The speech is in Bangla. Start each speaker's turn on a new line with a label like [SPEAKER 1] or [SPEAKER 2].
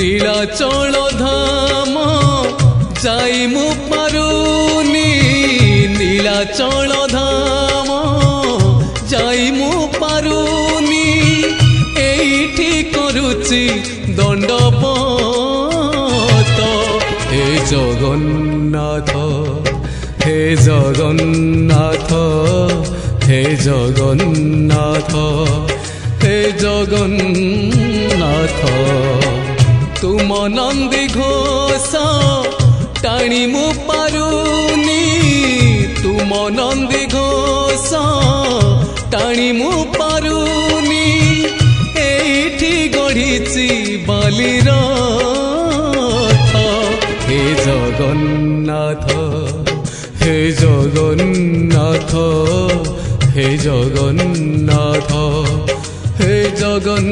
[SPEAKER 1] নীলাচল ধাম যাই মু পারুনি নীলাচল ধাম যাই মু পারুনি এইটি করুচি দণ্ডপত হে জগন্নাথ হে জগন্নাথ হে জগন্নাথ হে জগন্নাথ তুম নন্দী ঘোষ টাণি মু পারুনি তুম নন্দী ঘোষ টাণি মু পারুনি এইটি গড়িছি বালির হে জগন্নাথ হে জগন্নাথ হে জগন্নাথ হে জগন্নাথ।